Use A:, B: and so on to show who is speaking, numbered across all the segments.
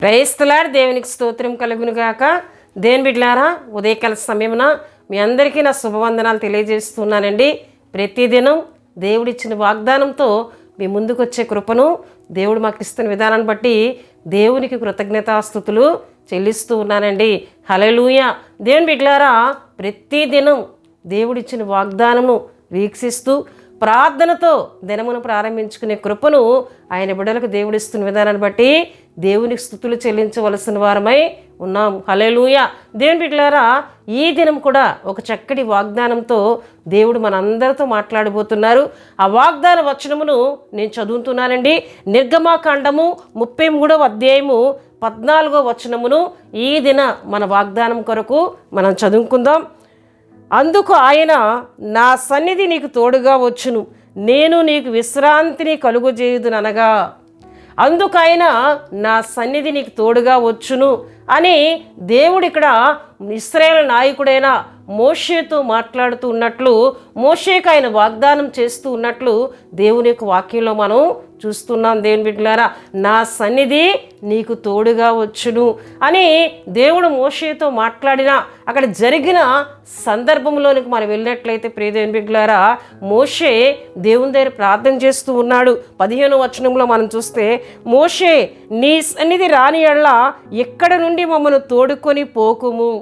A: Praise the lord. దేవునికి స్తోత్రం కలుగును గాక. దేవుని బిడ్డలారా, ఉదయకాల సమయమున మీ అందరికీ నా శుభవందనాలు తెలియజేస్తున్నానండి. ప్రతిదినం దేవుడిచ్చిన వాగ్దానంతో మీ ముందుకు వచ్చే కృపను దేవుడు మాకు ఇస్తున్న విధానాన్ని బట్టి దేవునికి కృతజ్ఞతాస్తుతులు చెల్లిస్తూ ఉన్నానండి. హల్లెలూయా. దేవుని బిడ్డలారా, ప్రతిదినం దేవుడిచ్చిన వాగ్దానమును వీక్షిస్తూ ప్రార్థనతో దినమును ప్రారంభించుకునే కృపను ఆయన బిడ్డలకు దేవుడిస్తున్న విధానాన్ని బట్టి దేవునికి స్తుతులు చెల్లించవలసిన వారమై ఉన్నాం. హల్లెలూయా. దేవుని బిడ్డలారా, ఈ దినం కూడా ఒక చక్కటి వాగ్దానంతో దేవుడు మనందరితో మాట్లాడబోతున్నారు. ఆ వాగ్దాన వచనమును నేను చదువుతున్నానండి. నిర్గమాకాండము 33వ అధ్యాయము 14వ వచనమును ఈ దిన మన వాగ్దానం కొరకు మనం చదువుకుందాం. అందుకు ఆయన, నా సన్నిధి నీకు తోడుగా వచ్చును, నేను నీకు విశ్రాంతిని కలుగజేయుదుననగా. అందుకు ఆయన, నా సన్నిధి నీకు తోడుగా వచ్చును అని దేవుడు ఇక్కడ ఇశ్రాయేలు నాయకుడైన మోషేతో మాట్లాడుతూ ఉన్నట్లు, మోషేకు ఆయన వాగ్దానం చేస్తూ ఉన్నట్లు దేవుని యొక్క వాక్యంలో మనం చూస్తున్నాం. దేవుని బిడ్డలారా, నా సన్నిధి నీకు తోడుగా వచ్చును అని దేవుడు మోషేతో మాట్లాడిన అక్కడ జరిగిన సందర్భంలోనికి మనం వెళ్ళినట్లయితే ప్రియ దేవుని బిడ్డలారా, మోషే దేవుని దగ్గర ప్రార్థన చేస్తూ ఉన్నాడు. 15వ వచనంలో మనం చూస్తే, మోషే నీ సన్నిధి రాని యెడల ఎక్కడ నుండి మమ్మల్ని తోడుకొని పోకుము.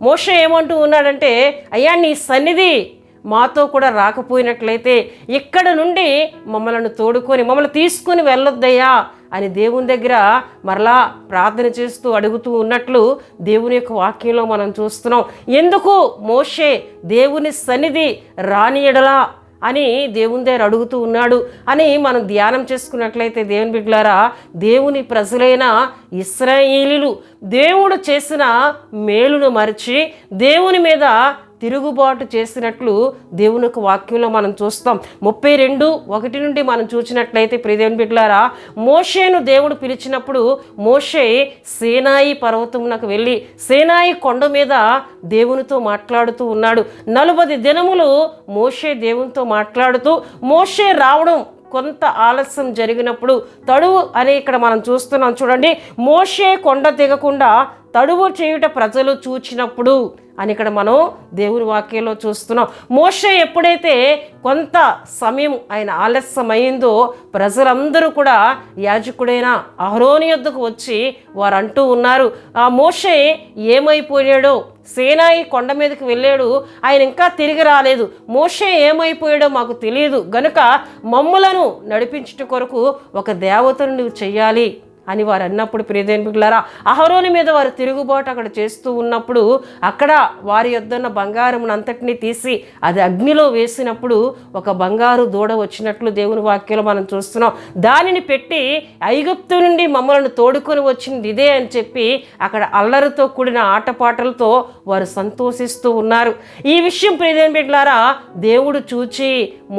A: మోషే ఏమంటూ ఉన్నాడంటే, అయ్యా నీ సన్నిధి మాతో కూడా రాకపోయినట్లయితే ఇక్కడ నుండి మమ్మల్ని తోడుకొని మమ్మల్ని తీసుకొని వెళ్ళొద్దయ్యా అని దేవుని దగ్గర మరలా ప్రార్థన చేస్తూ అడుగుతూ ఉన్నట్లు దేవుని యొక్క వాక్యంలో మనం చూస్తున్నాం. ఎందుకు మోషే దేవుని సన్నిధి రాని యెడల అని దేవుని దగ్గర అడుగుతూ ఉన్నాడు అని మనం ధ్యానం చేసుకున్నట్లయితే దేవుని బిడ్డలారా, దేవుని ప్రజలైన ఇశ్రాయేలీయులు దేవుడు చేసిన మేలును మరిచి దేవుని మీద తిరుగుబాటు చేసినట్లు దేవుని యొక్క వాక్యంలో మనం చూస్తాం. 32:1 నుండి మనం చూసినట్లయితే ప్రియ దేవుని బిడ్డలారా, మోషేను దేవుడు పిలిచినప్పుడు మోషే సీనాయి పర్వతమునకు వెళ్ళి సీనాయి కొండ మీద దేవునితో మాట్లాడుతూ ఉన్నాడు. 40 దినములు మోషే దేవునితో మాట్లాడుతూ, మోషే రావడం కొంత ఆలస్యం జరిగినప్పుడు తడువు అని ఇక్కడ మనం చూస్తున్నాం. చూడండి, మోషే కొండ దిగకుండా తడువు చేయుట ప్రజలు చూచినప్పుడు అని ఇక్కడ మనం దేవుని వాక్యంలో చూస్తున్నాం. మోషే ఎప్పుడైతే కొంత సమయం ఆయన ఆలస్యమైందో ప్రజలందరూ కూడా యాజకుడైన అహరోను యొద్దకు వచ్చి వారు అంటూ ఉన్నారు, ఆ మోషే ఏమైపోయాడో, సీనాయి కొండ మీదకి వెళ్ళాడు, ఆయన ఇంకా తిరిగి రాలేదు, మోషే ఏమైపోయాడో మాకు తెలియదు గనుక మమ్ములను నడిపించుట కొరకు ఒక దేవతను నువ్వు చెయ్యాలి అని వారు అన్నప్పుడు ప్రియ దేవుని బిడ్డలారా, అహరోను మీద వారు తిరుగుబాటు అక్కడ చేస్తూ ఉన్నప్పుడు అక్కడ వారి యొద్దన్న బంగారమును అంతటినీ తీసి అది అగ్నిలో వేసినప్పుడు ఒక బంగారు దూడ వచ్చినట్లు దేవుని వాక్యంలో మనం చూస్తున్నాం. దానిని పెట్టి ఐగుప్తు నుండి మమ్మల్ని తోడుకొని వచ్చింది ఇదే అని చెప్పి అక్కడ అల్లరితో కూడిన ఆటపాటలతో వారు సంతోషిస్తూ ఉన్నారు. ఈ విషయం ప్రియ దేవుని బిడ్డలారా దేవుడు చూచి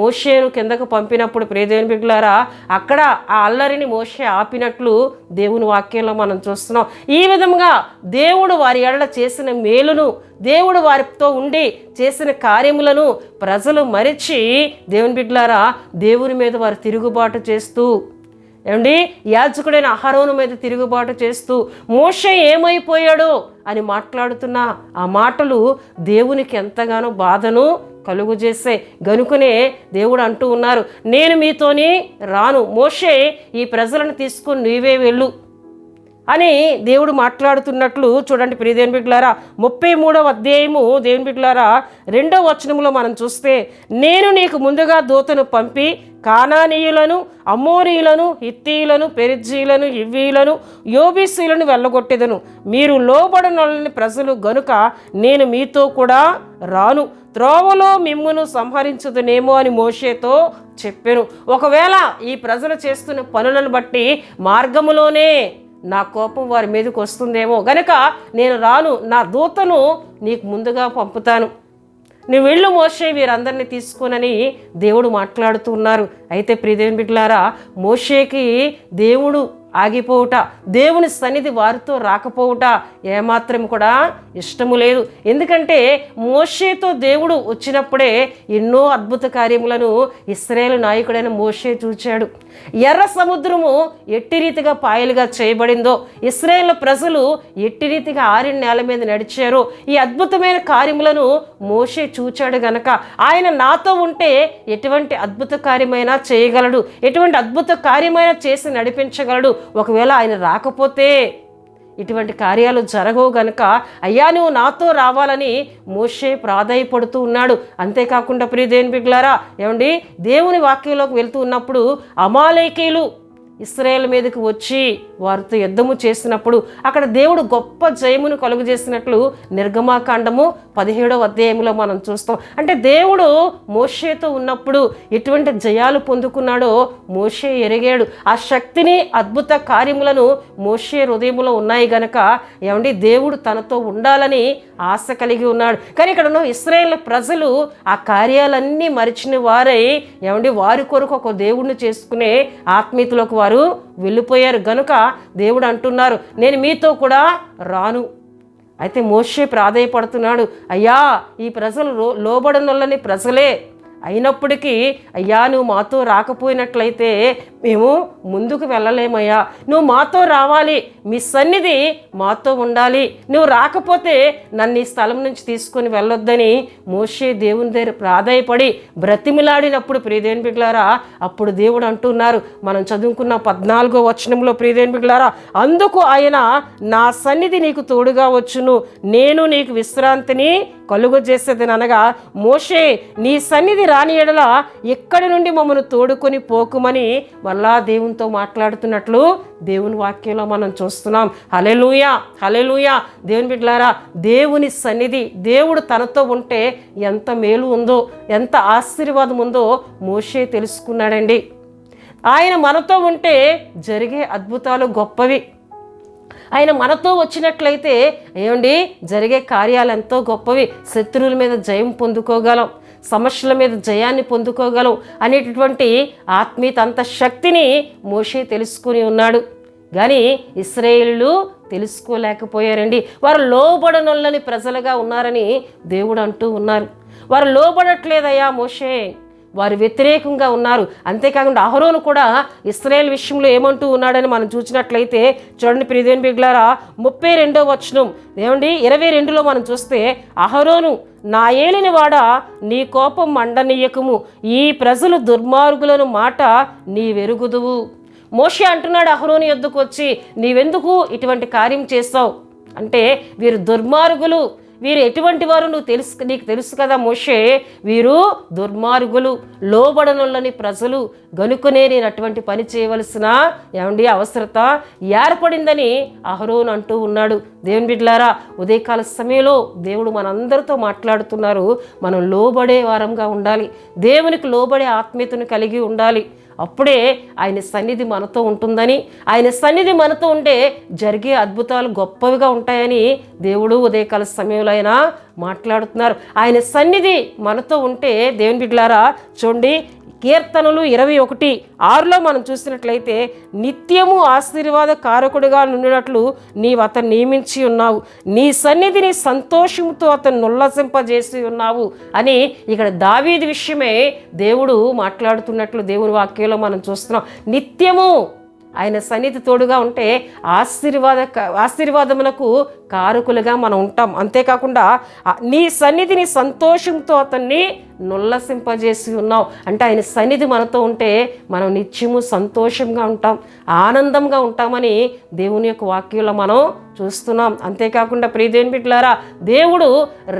A: మోషేను కిందకు పంపినప్పుడు ప్రియ దేవుని బిడ్డలారా అక్కడ ఆ అల్లరిని మోషే ఆపినట్లు దేవుని వాక్యంలో మనం చూస్తున్నాం. ఈ విధంగా దేవుడు వారి ఎడల చేసిన మేలును, దేవుడు వారితో ఉండి చేసిన కార్యములను ప్రజలు మరిచి దేవుని బిడ్డలారా దేవుని మీద వారు తిరుగుబాటు చేస్తూ, ఏమండి యాజకుడైన అహరోను మీద తిరుగుబాటు చేస్తూ మోషే ఏమైపోయాడో అని మాట్లాడుతున్న ఆ మాటలు దేవునికి ఎంతగానో బాధను కలుగు చేసే గనుకనే దేవుడు అంటూ ఉన్నారు, నేను మీతోని రాను, మోషే ఈ ప్రజలను తీసుకొని నీవే వెళ్ళు అని దేవుడు మాట్లాడుతున్నట్లు చూడండి ప్రియ దేవుని బిడ్డలారా. 33వ అధ్యాయము దేవుని బిడ్డలారా 2వ వచనంలో మనం చూస్తే, నేను నీకు ముందుగా దూతను పంపి కానానీయులను, అమోరీయులను, హిత్తీయులను, పెరిజ్జీయులను, హివ్వీయులను, యోబీసీయులను వెళ్ళగొట్టెదను, మీరు లోబడనొల్లని ప్రజలు గనుక నేను మీతో కూడా రాను, త్రోవలో మిమ్మును సంహరించదునేమో అని మోషేతో చెప్పెను. ఒకవేళ ఈ ప్రజలు చేస్తున్న పనులను బట్టి మార్గములోనే నా కోపం వారి మీదకి వస్తుందేమో గనుక నేను రాను, నా దూతను నీకు ముందుగా పంపుతాను, నువ్వు వెళ్ళు మోషే వీరందరినీ తీసుకునని దేవుడు మాట్లాడుతూ ఉన్నారు. అయితే ప్రియ దేవుని బిడ్డలారా, మోషేకి దేవుడు ఆగిపోవుట, దేవుని సన్నిధి వారితో రాకపోవుట ఏమాత్రం కూడా ఇష్టము లేదు. ఎందుకంటే మోషేతో దేవుడు వచ్చినప్పుడే ఎన్నో అద్భుత కార్యములను ఇశ్రాయేలు నాయకుడైన మోషే చూచాడు. ఎర్ర సముద్రము ఎట్టి రీతిగా పాయలుగా చేయబడిందో, ఇశ్రాయేలు ప్రజలు ఎట్టి రీతిగా ఆరిన నేల మీద నడిచారో, ఈ అద్భుతమైన కార్యములను మోషే చూచాడు గనక ఆయన నాతో ఉంటే ఎటువంటి అద్భుత కార్యమైనా చేయగలడు, ఎటువంటి అద్భుత కార్యమైనా చేసి నడిపించగలడు. ఒకవేళ ఆయన రాకపోతే ఇటువంటి కార్యాలు జరగవు గనుక అయ్యా నువ్వు నాతో రావాలని మోషే ప్రాధేయపడుతూ ఉన్నాడు. అంతేకాకుండా ప్రియ దేవుని బిడ్డలారా, ఏమండి, దేవుని వాక్యంలోకి వెళ్తూ ఉన్నప్పుడు అమాలేకీయులు ఇశ్రాయేలు మీదకి వచ్చి వారితో యుద్ధము చేసినప్పుడు అక్కడ దేవుడు గొప్ప జయమును కలుగు చేసినట్లు నిర్గమాకాండము 17వ అధ్యాయంలో మనం చూస్తాం. అంటే దేవుడు మోషేతో ఉన్నప్పుడు ఎటువంటి జయాలు పొందుకున్నాడో మోషే ఎరిగాడు. ఆ శక్తిని, అద్భుత కార్యములను మోషే హృదయంలో ఉన్నాయి గనక ఏమండి దేవుడు తనతో ఉండాలని ఆశ కలిగి ఉన్నాడు. కానీ ఇక్కడ ఉన్న ఇశ్రాయేలు ప్రజలు ఆ కార్యాలన్నీ మరిచిన వారై ఏమండి వారి కొరకు ఒక దేవుడిని చేసుకునే ఆత్మీయతలోకి వారు వెళ్ళిపోయారు. గనుక దేవుడు అంటున్నారు, నేను మీతో కూడా రాను. అయితే మోషే ప్రాధేయపడుతున్నాడు, అయ్యా ఈ ప్రజలు లోబడనొల్లని ప్రజలే అయినప్పటికీ అయ్యా నువ్వు మాతో రాకపోయినట్లయితే మేము ముందుకు వెళ్ళలేమయ్యా, నువ్వు మాతో రావాలి, మీ సన్నిధి మాతో ఉండాలి, నువ్వు రాకపోతే నన్ను ఈ స్థలం నుంచి తీసుకొని వెళ్ళొద్దని మోషే దేవుని దగ్గర ప్రాధేయపడి బ్రతిమిలాడినప్పుడు ప్రియదేవుని బిడ్డలారా అప్పుడు దేవుడు అంటున్నారు, మనం చదువుకున్న 14వ వచనంలో ప్రియదేవుని బిడ్డలారా, అందుకు ఆయన నా సన్నిధి నీకు తోడుగా వచ్చును, నేను నీకు విశ్రాంతిని కలుగజేసేదని అనగా, మోషే నీ సన్నిధి రాని ఎడల ఎక్కడి నుండి మమ్మల్ని తోడుకొని పోకుమని మళ్ళా దేవునితో మాట్లాడుతున్నట్లు దేవుని వాక్యంలో మనం చూస్తున్నాం. హల్లెలూయా, హల్లెలూయా. దేవుని బిడ్డలారా, దేవుని సన్నిధి, దేవుడు తనతో ఉంటే ఎంత మేలు ఉందో, ఎంత ఆశీర్వాదం ఉందో మోషే తెలుసుకున్నాడండి. ఆయన మనతో ఉంటే జరిగే అద్భుతాలు గొప్పవి. ఆయన మనతో వచ్చినట్లయితే ఏమండి జరిగే కార్యాలు ఎంతో గొప్పవి. శత్రువుల మీద జయం పొందుకోగలం, సమస్యల మీద జయాన్ని పొందుకోగలం అనేటటువంటి ఆత్మీయత, అంత శక్తిని మోషే తెలుసుకుని ఉన్నాడు. కానీ ఇశ్రాయేలీయులు తెలుసుకోలేకపోయారండి. వారు లోబడనొల్లని ప్రజలుగా ఉన్నారని దేవుడు అంటూ ఉన్నారు. వారు లోబడట్లేదయ్యా మోషే, వారు వ్యతిరేకంగా ఉన్నారు. అంతేకాకుండా అహరోను కూడా ఇశ్రాయేల్ విషయంలో ఏమంటూ ఉన్నాడని మనం చూసినట్లయితే చూడండి ప్రియదేవుని బిడ్డలారా 32వ వచనం ఏమండి 22లో మనం చూస్తే, అహరోను నా ఏలినవాడా నీ కోపం మండనీయకము, ఈ ప్రజలు దుర్మార్గులను మాట నీ వెరుగుదువు. మోషే అంటున్నాడు అహరోను యొద్దకు వచ్చి, నీవెందుకు ఇటువంటి కార్యం చేస్తావు అంటే, వీరు దుర్మార్గులు, వీరు ఎటువంటి వారు నీకు తెలుసు కదా మోషే, వీరు దుర్మార్గులు, లోబడనొల్లని ప్రజలు, గనుకనే నేను అటువంటి పని చేయవలసిన ఏమండి అవసరత ఏర్పడిందని అహరోను అంటూ ఉన్నాడు. దేవుని బిడ్డలారా, ఉదయకాల సమయంలో దేవుడు మనందరితో మాట్లాడుతున్నారు. మనం లోబడే వారంగా ఉండాలి, దేవునికి లోబడే ఆత్మీయతను కలిగి ఉండాలి. అప్పుడే ఆయన సన్నిధి మనతో ఉంటుందని, ఆయన సన్నిధి మనతో ఉంటే జరిగే అద్భుతాలు గొప్పవిగా ఉంటాయని దేవుడు ఉదయకాల సమయంలో ఆయన మాట్లాడుతున్నారు. ఆయన సన్నిధి మనతో ఉంటే దేవుని బిడ్డలారా చూడండి, కీర్తనలు 21:6లో మనం చూసినట్లయితే, నిత్యము ఆశీర్వాద కారకుడిగా నుండినట్లు నీవు అతను నియమించి ఉన్నావు, నీ సన్నిధిని సంతోషంతో అతను ఉల్లసింపజేసి ఉన్నావు అని ఇక్కడ దావీదు విషయమే దేవుడు మాట్లాడుతున్నట్లు దేవుని వాక్యంలో మనం చూస్తున్నాం. నిత్యము ఆయన సన్నిధి తోడుగా ఉంటే ఆశీర్వాదములకు కారకులుగా మనం ఉంటాం. అంతేకాకుండా నీ సన్నిధిని సంతోషంతో అతన్ని నుల్లసింపజేసి ఉన్నావు అంటే, ఆయన సన్నిధి మనతో ఉంటే మనం నిత్యము సంతోషంగా ఉంటాం, ఆనందంగా ఉంటామని దేవుని యొక్క వాక్యంలో మనం చూస్తున్నాం. అంతేకాకుండా ప్రియదేవుని బిడ్డలారా, దేవుడు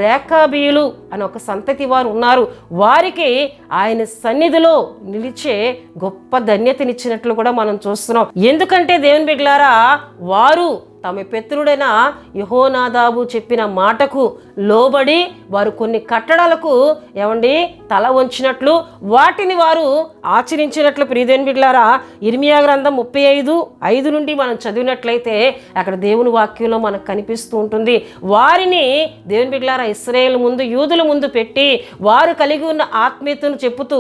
A: రేఖాబీయులు అని ఒక సంతతి వారు ఉన్నారు. వారికి ఆయన సన్నిధిలో నిలిచే గొప్ప ధన్యతనిచ్చినట్లు కూడా మనం చూస్తున్నాం. ఎందుకంటే దేవుని బిడ్డలారా, వారు తమ పితరుడైన యెహోనాదాబు చెప్పిన మాటకు లోబడి వారు కొన్ని కట్టడాలకు ఏమండి తల వంచినట్లు వాటిని వారు ఆచరించినట్లు ప్రియదేవుని బిడ్డలారా ఇర్మియా గ్రంథం 35:5 నుండి మనం చదివినట్లయితే అక్కడ దేవుని వాక్యంలో మనకు కనిపిస్తూ ఉంటుంది. వారిని దేవుని బిడ్డలారా ఇశ్రాయేలు ముందు యూదుల ముందు పెట్టి వారు కలిగి ఉన్న ఆత్మీయతను చెప్పుతూ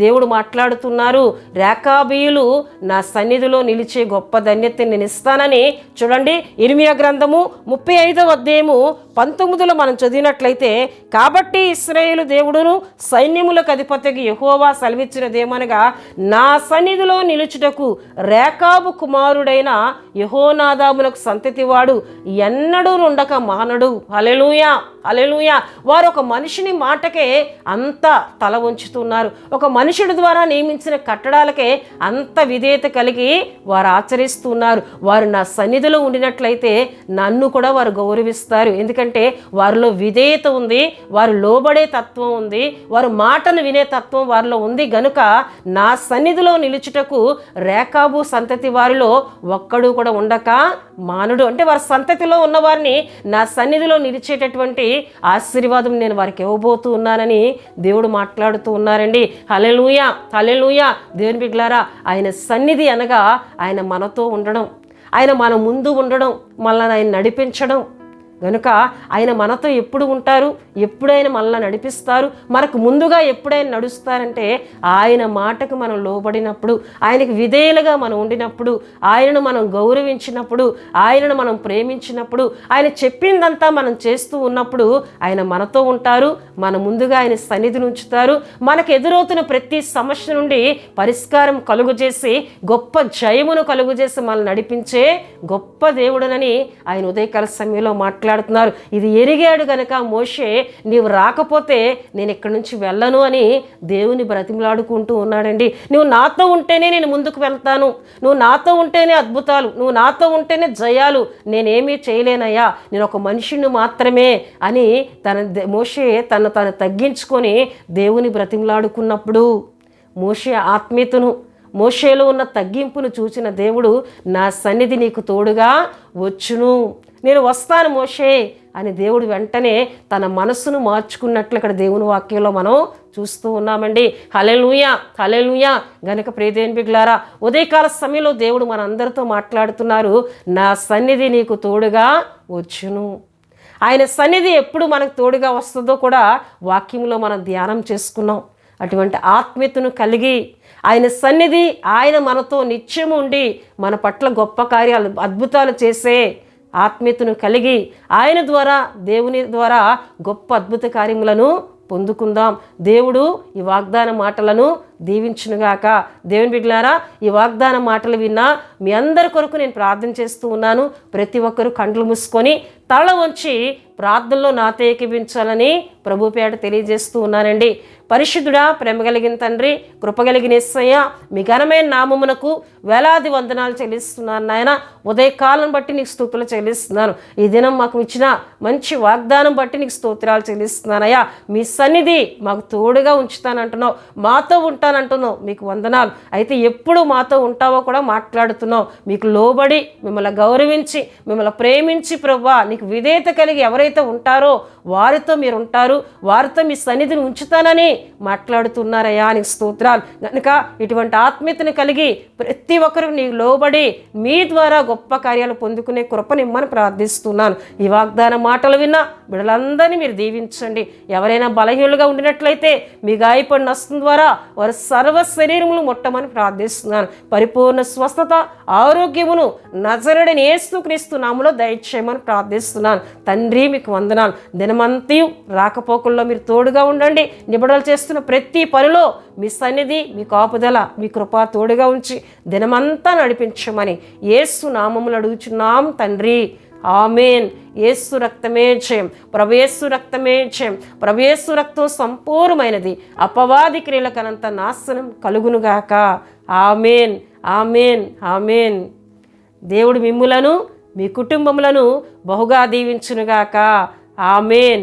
A: దేవుడు మాట్లాడుతున్నారు. రేకాబీయులు నా సన్నిధిలో నిలిచే గొప్ప ధన్యతని నేను ఇస్తానని చూడండి ఇర్మియా గ్రంథము 35వ అధ్యాయము 19లో మనం చదివినట్లయితే, కాబట్టి ఇశ్రాయేలు దేవుడును సైన్యములకు అధిపతికి యెహోవా సెలవిచ్చినదేమనగా నా సన్నిధిలో నిలుచుటకు రేకాబు కుమారుడైన యెహోనాదాబునకు సంతతివాడు ఎన్నడూ నుండక మానడు. హల్లెలూయా హల్లెలూయా. వారు ఒక మనిషిని మాటకే అంత తల వంచుతున్నారు. ఒక మనుషుడి ద్వారా నియమించిన కట్టడాలకే అంత విధేయత కలిగి వారు ఆచరిస్తున్నారు. వారు నా సన్నిధిలో ఉండినట్లయితే నన్ను కూడా వారు గౌరవిస్తారు. ఎందుకంటే వారిలో విధేయత ఉంది, వారు లోబడే తత్వం ఉంది, వారు మాటను వినే తత్వం వారిలో ఉంది. గనుక నా సన్నిధిలో నిలుచుటకు రేకాబు సంతతి వారిలో ఒక్కడు కూడా ఉండక మానుడు. అంటే వారి సంతతిలో ఉన్నవారిని నా సన్నిధిలో నిలిచేటటువంటి ఆశీర్వాదం నేను వారికి ఇవ్వబోతూ ఉన్నానని దేవుడు మాట్లాడుతూ ఉన్నారండి. హల్లెలూయా హల్లెలూయా. దేవుని బిడ్డలారా ఆయన సన్నిధి అనగా ఆయన మనతో ఉండడం, ఆయన మన ముందు ఉండడం, మనల్ని ఆయన నడిపించడం. కనుక ఆయన మనతో ఎప్పుడు ఉంటారు, ఎప్పుడైనా మనల్ని నడిపిస్తారు, మనకు ముందుగా ఎప్పుడైనా నడుస్తారంటే ఆయన మాటకు మనం లోబడినప్పుడు, ఆయనకు విధేయులుగా మనం ఉండినప్పుడు, ఆయనను మనం గౌరవించినప్పుడు, ఆయనను మనం ప్రేమించినప్పుడు, ఆయన చెప్పిందంతా మనం చేస్తూ ఉన్నప్పుడు ఆయన మనతో ఉంటారు. మన ముందుగా ఆయన సన్నిధిని ఉంచుతారు. మనకు ఎదురవుతున్న ప్రతి సమస్య నుండి పరిష్కారం కలుగజేసి గొప్ప జయమును కలుగజేసి మనల్ని నడిపించే గొప్ప దేవుడునని ఆయన ఉదయకాల సమయంలో మాట్లాడుతున్నారు. ఇది ఎరిగాడు గనక మోషే నీవు రాకపోతే నేను ఇక్కడి నుంచి వెళ్ళను అని దేవుని బ్రతిమలాడుకుంటూ ఉన్నాడండి. నువ్వు నాతో ఉంటేనే నేను ముందుకు వెళ్తాను, నువ్వు నాతో ఉంటేనే అద్భుతాలు, నువ్వు నాతో ఉంటేనే జయాలు, నేనేమీ చేయలేనయ్యా, నేను ఒక మనిషిని మాత్రమే అని మోషే తను తగ్గించుకొని దేవుని బ్రతిమలాడుకున్నప్పుడు మోషే ఆత్మీయతను, మోషేలో ఉన్న తగ్గింపును చూసిన దేవుడు నా సన్నిధి నీకు తోడుగా వచ్చును, నేను వస్తాను మోషే అని దేవుడు వెంటనే తన మనస్సును మార్చుకున్నట్లు ఇక్కడ దేవుని వాక్యంలో మనం చూస్తూ ఉన్నామండి. హల్లెలూయా హల్లెలూయా. గనుక ప్రియదేవుని బిడ్డలారా ఉదయకాల సమయంలో దేవుడు మనందరితో మాట్లాడుతున్నారు, నా సన్నిధి నీకు తోడుగా వచ్చును. ఆయన సన్నిధి ఎప్పుడు మనకు తోడుగా వస్తుందో కూడా వాక్యంలో మనం ధ్యానం చేసుకున్నాం. అటువంటి ఆత్మీయతను కలిగి ఆయన సన్నిధి, ఆయన మనతో నిత్యము ఉండి మన పట్ల గొప్ప కార్యాలు అద్భుతాలు చేసే ఆత్మీయతను కలిగి ఆయన ద్వారా, దేవుని ద్వారా గొప్ప అద్భుత కార్యములను పొందుకుందాం. దేవుడు ఈ వాగ్దాన మాటలను దీవించునుగాక. దేవుని బిడ్డలారా ఈ వాగ్దాన మాటలు విన్నా మీ అందరి కొరకు నేను ప్రార్థన చేస్తూ ఉన్నాను. ప్రతి ఒక్కరూ కండ్లు మూసుకొని తల వంచి ప్రార్థనలో నాతో ఏకీభించాలని ప్రభు పేట తెలియజేస్తూ ఉన్నానండి. పరిశుద్ధుడా, ప్రేమ కలిగిన తండ్రి, కృపగలిగిన యేసయ్య, మీ ఘనమైన నామమునకు వేలాది వందనాలు చెల్లిస్తున్నాను నాయన. ఉదయకాలం బట్టి నీకు స్తుతులు చెల్లిస్తున్నాను. ఈ దినం మాకు ఇచ్చిన మంచి వాగ్దానం బట్టి నీకు స్తోత్రాలు చెల్లిస్తున్నానయ్యా. మీ సన్నిధి మాకు తోడుగా ఉంచుతానంటున్నావు, మాతో ఉంటానంటున్నావు, మీకు వందనాలు. అయితే ఎప్పుడు మాతో ఉంటావో కూడా మాట్లాడుతున్నావు. మీకు లోబడి మిమ్మల్ని గౌరవించి మిమ్మల్ని ప్రేమించి ప్రభువా నీకు విధేయత కలిగి ఎవరైతే ఉంటారో వారితో మీరు ఉంటారు, వారితో మీ సన్నిధిని ఉంచుతానని మాట్లాడుతున్నారయ్యా, నీకు స్తోత్రాలు. కనుక ఇటువంటి ఆత్మీయతను కలిగి ప్రతి ఒక్కరు నీకు లోబడి మీ ద్వారా గొప్ప కార్యాలు పొందుకునే కృపనిమ్మని ప్రార్థిస్తున్నాను. ఈ వాగ్దాన మాటలు విన్నా బిడ్డలందరినీ మీరు దీవించండి. ఎవరైనా బలహీనులుగా ఉండినట్లయితే మీ గాయపడిన హస్తం ద్వారా వారి సర్వ శరీరములు ముట్టమని ప్రార్థిస్తున్నాను. పరిపూర్ణ స్వస్థత, ఆరోగ్యమును నజరుడైన యేసుక్రీస్తు నామములో దయచేయమని ప్రార్థిస్తున్నాను. తండ్రి మీకు వందనాలు. దినమంతయు రాకపోకల్లో మీరు తోడుగా ఉండండి. నిబడలు చేస్తున్న ప్రతి పనిలో మీ సన్నిధి, మీ కాపుదల, మీ కృప తోడుగా ఉంచి దినమంతా నడిపించమని యేసు నామములు అడుగుచున్నాం తండ్రి. ఆమేన్. యేసు రక్తమే జయం, ప్రభుయేసు రక్తమే జయం, ప్రభుయేసు రక్తం సంపూర్ణమైనది, అపవాది క్రియలకనంత నాశనం కలుగునుగాక. ఆమేన్ ఆమేన్ ఆమేన్. దేవుడు మిమ్ములను మీ కుటుంబములను బహుగా దీవించునుగాక. ఆమేన్.